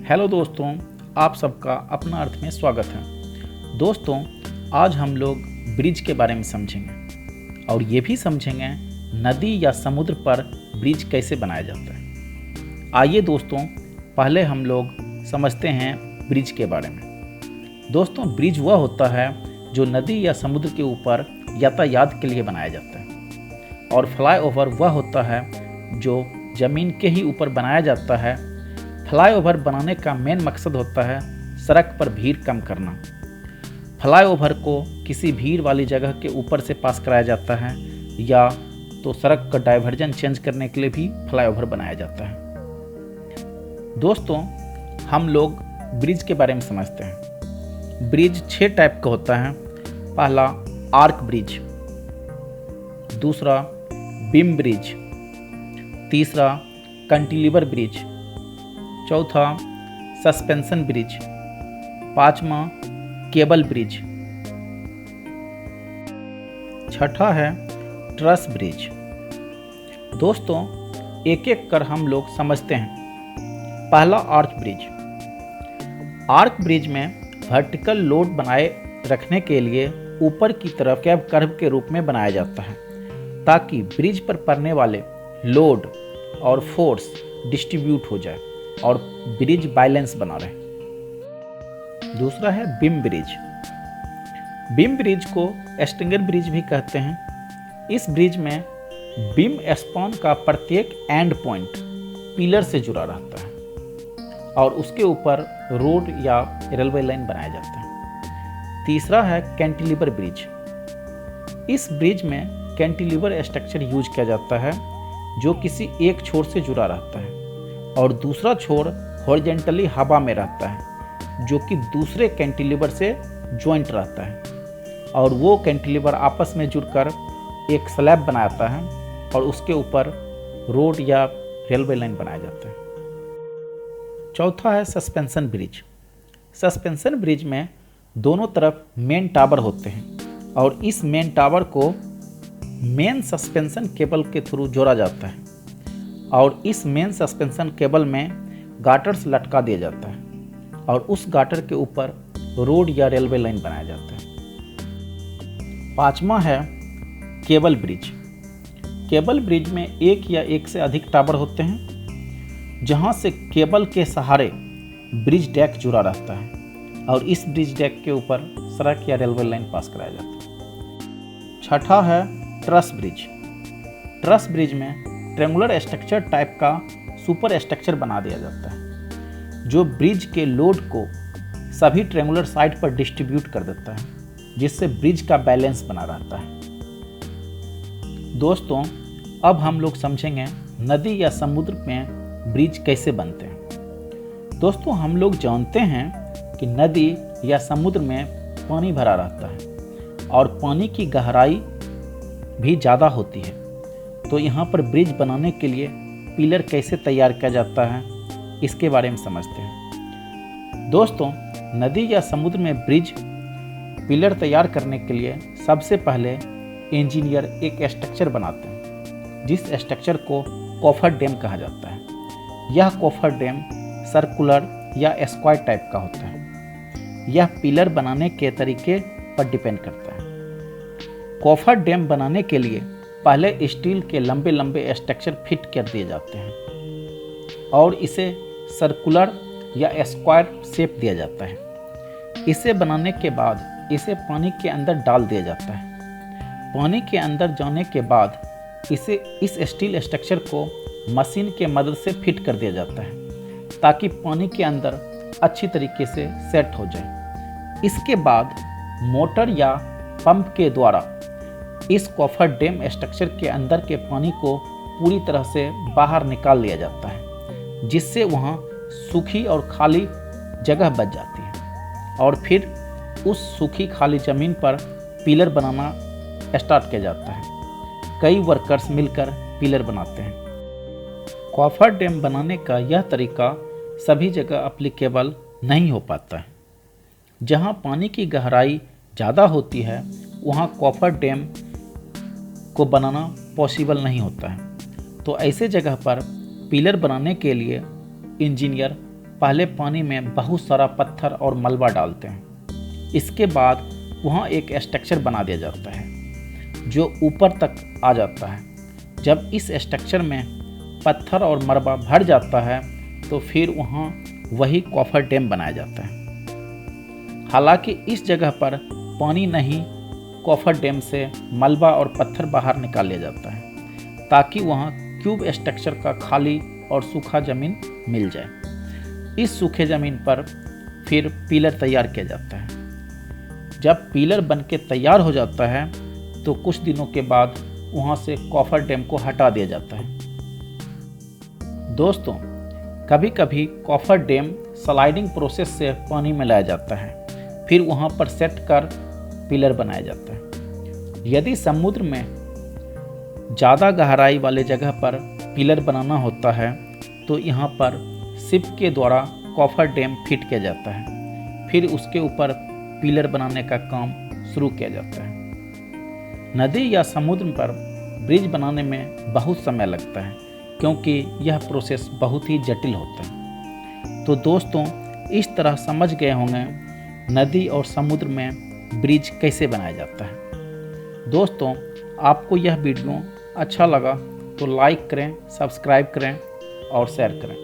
Hello दोस्तों, आप सबका अपना अर्थ में स्वागत है। दोस्तों, आज हम लोग ब्रिज के बारे में समझेंगे और ये भी समझेंगे नदी या समुद्र पर ब्रिज कैसे बनाया जाता है। आइए दोस्तों, पहले हम लोग समझते हैं ब्रिज के बारे में। दोस्तों, ब्रिज वह होता है जो नदी या समुद्र के ऊपर यातायात के लिए बनाया जाता है, और फ्लाईओवर वह होता है जो ज़मीन के ही ऊपर बनाया जाता है। फ्लाईओवर बनाने का मेन मकसद होता है सड़क पर भीड़ कम करना। फ्लाईओवर को किसी भीड़ वाली जगह के ऊपर से पास कराया जाता है, या तो सड़क का डाइवर्जन चेंज करने के लिए भी फ्लाईओवर बनाया जाता है। दोस्तों, हम लोग ब्रिज के बारे में समझते हैं। ब्रिज 6 टाइप का होता है। पहला आर्क ब्रिज, दूसरा बीम ब्रिज, तीसरा कैंटिलीवर ब्रिज, चौथा सस्पेंशन ब्रिज, पांचवा केबल ब्रिज, छठा है ट्रस ब्रिज। दोस्तों, एक एक कर हम लोग समझते हैं। पहला आर्क ब्रिज। आर्क ब्रिज में वर्टिकल लोड बनाए रखने के लिए ऊपर की तरफ कैब कर्व के रूप में बनाया जाता है, ताकि ब्रिज पर पड़ने वाले लोड और फोर्स डिस्ट्रीब्यूट हो जाए और ब्रिज बैलेंस बना रहे। दूसरा है बीम ब्रिज। बीम ब्रिज को स्ट्रिंगर ब्रिज भी कहते हैं। इस ब्रिज में बीम स्पैन का प्रत्येक एंड पॉइंट पिलर से जुड़ा रहता है और उसके ऊपर रोड या रेलवे लाइन बनाया जाता है। तीसरा है कैंटिलीवर ब्रिज। इस ब्रिज में कैंटिलीवर स्ट्रक्चर यूज किया जाता है, जो किसी एक छोर से जुड़ा रहता है और दूसरा छोर हॉरिजॉन्टली हवा में रहता है, जो कि दूसरे कैंटिलीवर से ज्वाइंट रहता है, और वो कैंटिलीवर आपस में जुड़कर एक स्लैब बनाता है और उसके ऊपर रोड या रेलवे लाइन बनाया जाता है। चौथा है सस्पेंशन ब्रिज। सस्पेंशन ब्रिज में दोनों तरफ मेन टावर होते हैं और इस मेन टावर को मेन सस्पेंशन केबल के थ्रू जोड़ा जाता है, और इस मेन सस्पेंशन केबल में गाटर्स लटका दिया जाता है और उस गाटर के ऊपर रोड या रेलवे लाइन बनाया जाता है। पांचवा है केबल ब्रिज। केबल ब्रिज में एक या एक से अधिक टावर होते हैं, जहां से केबल के सहारे ब्रिज डेक जुड़ा रहता है और इस ब्रिज डेक के ऊपर सड़क या रेलवे लाइन पास कराया जाता है। छठा है ट्रस ब्रिज। ट्रस ब्रिज में ट्रेंगुलर स्ट्रक्चर टाइप का सुपर स्ट्रक्चर बना दिया जाता है, जो ब्रिज के लोड को सभी ट्रेंगुलर साइड पर डिस्ट्रीब्यूट कर देता है, जिससे ब्रिज का बैलेंस बना रहता है। दोस्तों, अब हम लोग समझेंगे नदी या समुद्र में ब्रिज कैसे बनते हैं। दोस्तों, हम लोग जानते हैं कि नदी या समुद्र में पानी भरा रहता है और पानी की गहराई भी ज़्यादा होती है, तो यहाँ पर ब्रिज बनाने के लिए पिलर कैसे तैयार किया जाता है, इसके बारे में समझते हैं। दोस्तों, नदी या समुद्र में ब्रिज पिलर तैयार करने के लिए सबसे पहले इंजीनियर एक स्ट्रक्चर बनाते हैं, जिस स्ट्रक्चर को कॉफर डैम कहा जाता है। यह कॉफर डैम सर्कुलर या स्क्वायर टाइप का होता है। यह पिलर बनाने के तरीके पर डिपेंड करता है। कॉफर डैम बनाने के लिए पहले स्टील के लंबे लंबे स्ट्रक्चर फिट कर दिए जाते हैं और इसे सर्कुलर या स्क्वायर शेप दिया जाता है। इसे बनाने के बाद इसे पानी के अंदर डाल दिया जाता है। पानी के अंदर जाने के बाद इसे इस स्टील स्ट्रक्चर को मशीन के मदद से फिट कर दिया जाता है, ताकि पानी के अंदर अच्छी तरीके से सेट हो जाए। इसके बाद मोटर या पंप के द्वारा इस कॉफर डैम स्ट्रक्चर के अंदर के पानी को पूरी तरह से बाहर निकाल लिया जाता है, जिससे वहाँ सूखी और खाली जगह बच जाती है, और फिर उस सूखी खाली ज़मीन पर पिलर बनाना स्टार्ट किया जाता है। कई वर्कर्स मिलकर पिलर बनाते हैं। कॉफर डैम बनाने का यह तरीका सभी जगह एप्लीकेबल नहीं हो पाता है। जहाँ पानी की गहराई ज़्यादा होती है, वहाँ कॉफर डैम को बनाना पॉसिबल नहीं होता है। तो ऐसे जगह पर पिलर बनाने के लिए इंजीनियर पहले पानी में बहुत सारा पत्थर और मलबा डालते हैं। इसके बाद वहाँ एक स्ट्रक्चर बना दिया जाता है जो ऊपर तक आ जाता है। जब इस स्ट्रक्चर में पत्थर और मलबा भर जाता है तो फिर वहाँ वही कॉफर डैम बनाया जाता है। हालांकि इस जगह पर पानी नहीं, कॉफर डैम से मलबा और पत्थर बाहर निकाल लिया जाता है ताकि वहाँ क्यूब स्ट्रक्चर का खाली और सूखा ज़मीन मिल जाए। इस सूखे ज़मीन पर फिर पिलर तैयार किया जाता है। जब पिलर बनके तैयार हो जाता है तो कुछ दिनों के बाद वहाँ से कॉफर डैम को हटा दिया जाता है। दोस्तों, कभी कभी कॉफर डैम स्लाइडिंग प्रोसेस से पानी में लाया जाता है, फिर वहाँ पर सेट कर पिलर बनाया जाता है। यदि समुद्र में ज़्यादा गहराई वाले जगह पर पिलर बनाना होता है तो यहाँ पर शिप के द्वारा कॉफर डैम फिट किया जाता है, फिर उसके ऊपर पिलर बनाने का काम शुरू किया जाता है। नदी या समुद्र पर ब्रिज बनाने में बहुत समय लगता है क्योंकि यह प्रोसेस बहुत ही जटिल होता है। तो दोस्तों, इस तरह समझ गए होंगे नदी और समुद्र में ब्रिज कैसे बनाया जाता है। दोस्तों, आपको यह वीडियो अच्छा लगा तो लाइक करें, सब्सक्राइब करें और शेयर करें।